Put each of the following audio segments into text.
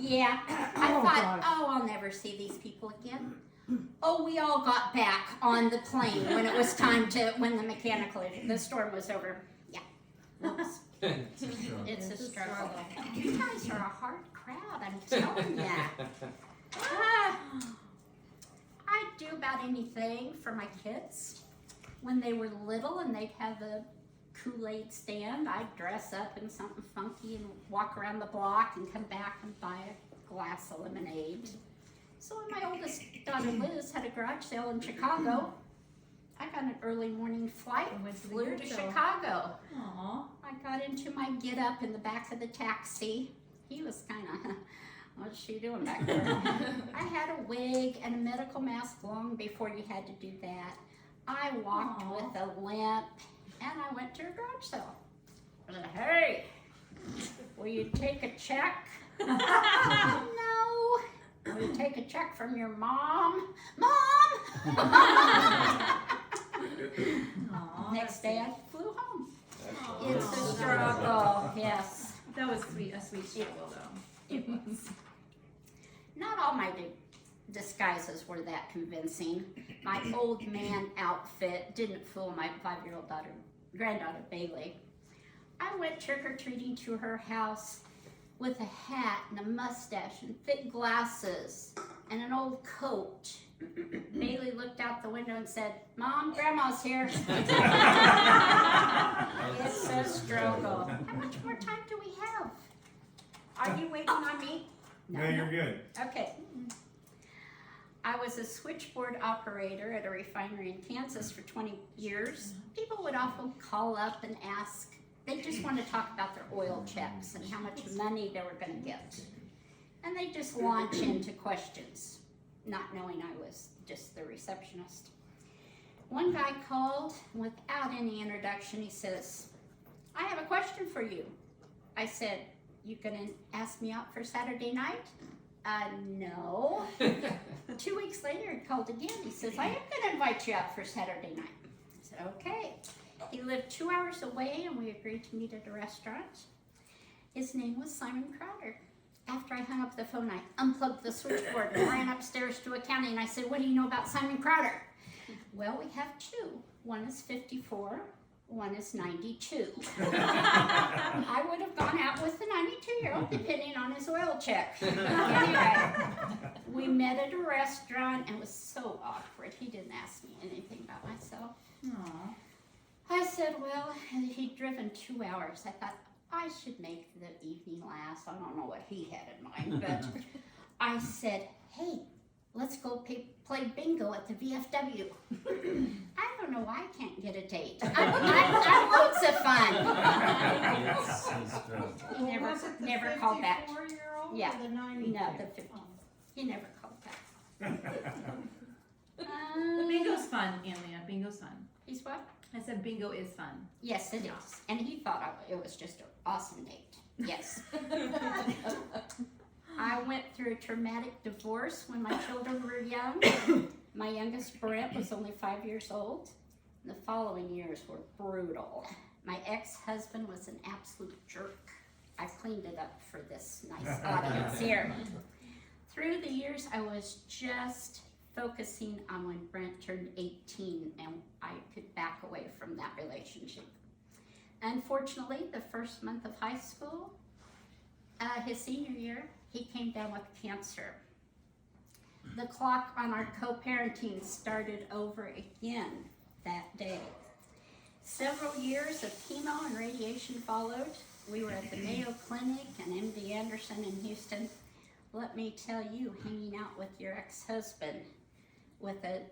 Yeah, I thought, I'll never see these people again. Oh, we all got back on the plane when it was time to, when the storm was over. Yeah. Whoops. It's a struggle. You guys are a hard crowd, I'm telling you. I'd do about anything for my kids. When they were little and they'd have a Kool-Aid stand, I'd dress up in something funky and walk around the block and come back and buy a glass of lemonade. So when my oldest daughter Liz had a garage sale in Chicago, I got an early morning flight and flew to Chicago. Aww. I got into my get up in the back of the taxi. He was kind of, what's she doing back there? I had a wig and a medical mask long before you had to do that. I walked with a limp and I went to a garage sale. I said, hey, will you take a check? No. Will you take a check from your mom? Mom! Next day I flew home. It's a struggle, yes. That was sweet, a sweet struggle though. It was. Not all my disguises were that convincing. My old man outfit didn't fool my 5-year-old granddaughter Bailey. I went trick-or-treating to her house with a hat and a mustache and thick glasses and an old coat. Bailey looked out the window and said, Mom, Grandma's here. It's a struggle. How much more time do we have? Are you waiting on me? No, you're good. Okay. I was a switchboard operator at a refinery in Kansas for 20 years. People would often call up and ask, they just want to talk about their oil checks and how much money they were going to get. And they just launch into questions, not knowing I was just the receptionist. One guy called without any introduction. He says, I have a question for you. I said, you gonna ask me out for Saturday night? No. 2 weeks later, he called again. He says, I am gonna invite you out for Saturday night. I said, okay. He lived 2 hours away and we agreed to meet at a restaurant. His name was Simon Crowder. After I hung up the phone, I unplugged the switchboard and ran upstairs to accounting. And I said, what do you know about Simon Crowder? Well, we have two. One is 54, one is 92. I would have gone out with the 92-year-old depending on his oil check. Anyway, we met at a restaurant and it was so awkward. He didn't ask me anything about myself. Aww. I said, well, he'd driven 2 hours. I thought, I should make the evening last. I don't know what he had in mind, but I said, hey, let's go play bingo at the VFW. I don't know why I can't get a date. I'm loads of fun. He never called back. Yeah, or the 92? No, the 50. He never called back. But bingo's fun, Amelia. Bingo's fun. He's what? I said bingo is fun. Yes, it is. And he thought it was just an awesome date. Yes. I went through a traumatic divorce when my children were young. My youngest, Brent, was only 5 years old. The following years were brutal. My ex-husband was an absolute jerk. I cleaned it up for this nice audience here. Through the years, I was just focusing on when Brent turned 18 and I could back away from that relationship. Unfortunately, the first month of high school, his senior year, he came down with cancer. The clock on our co-parenting started over again that day. Several years of chemo and radiation followed. We were at the Mayo Clinic and MD Anderson in Houston. Let me tell you, hanging out with your ex-husband with a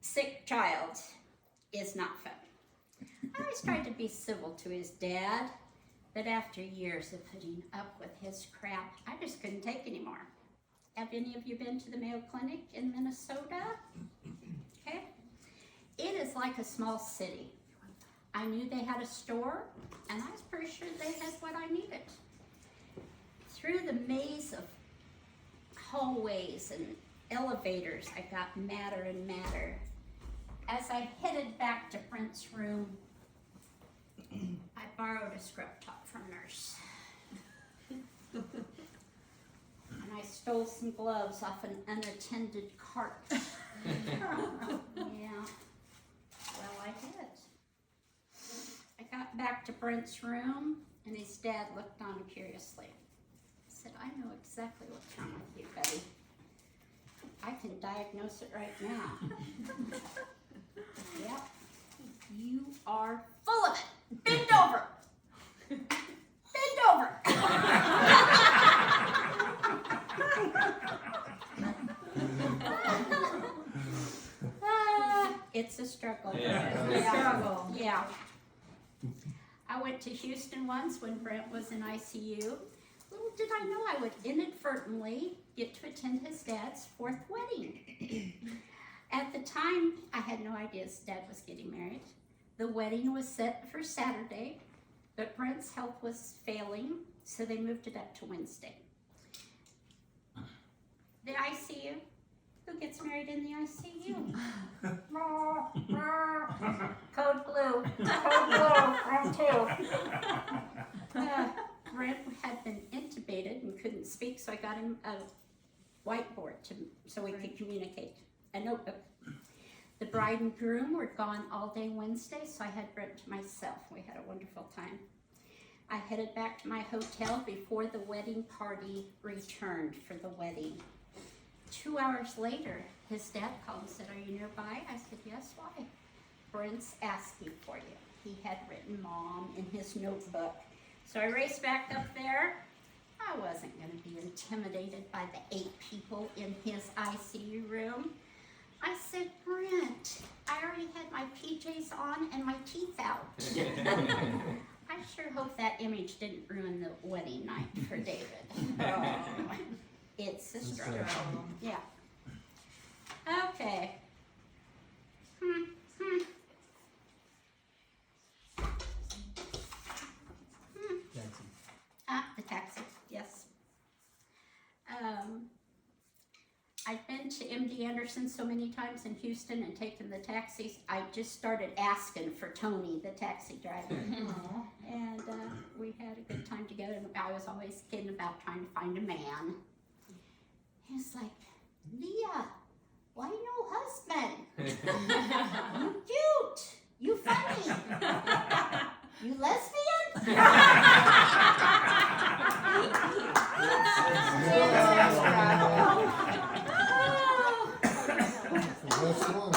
sick child is not fun. I always tried to be civil to his dad, but after years of putting up with his crap, I just couldn't take anymore. Have any of you been to the Mayo Clinic in Minnesota? Okay. It is like a small city. I knew they had a store, and I was pretty sure they had what I needed. Through the maze of hallways and elevators, I got madder and madder. As I headed back to Brent's room, I borrowed a scrub top from Nurse. stole some gloves off an unattended cart. Yeah. Well, I did. I got back to Brent's room, and his dad looked on curiously. I said, I know exactly what's wrong with you, Betty. I can diagnose it right now. Yep. You are full of it. Bend over. Bend over. It's a struggle. Struggle. Yeah. I went to Houston once when Brent was in ICU. Little did I know I would inadvertently get to attend his dad's 4th wedding. At the time, I had no idea his dad was getting married. The wedding was set for Saturday, but Brent's health was failing, so they moved it up to Wednesday. The ICU? Who gets married in the ICU? Code blue. Code blue. Room 2. Brent had been intubated and couldn't speak, so I got him a whiteboard so we could communicate. A notebook. The bride and groom were gone all day Wednesday, so I had Brent to myself. We had a wonderful time. I headed back to my hotel before the wedding party returned for the wedding. 2 hours later, his dad called and said, "Are you nearby?" I said, "Yes, why?" "Brent's asking for you." He had written Mom in his notebook. So I raced back up there. I wasn't going to be intimidated by the 8 people in his ICU room. I said, "Brent, I already had my PJs on and my teeth out." I sure hope that image didn't ruin the wedding night for David. Oh, it's a struggle. Yeah. Okay. The taxi, yes. I've been to MD Anderson so many times in Houston and taken the taxis. I just started asking for Tony, the taxi driver. And we had a good time together. And I was always kidding about trying to find a man. He was like, "Leah, why no husband? You cute. You funny. You lesbian?" That's one.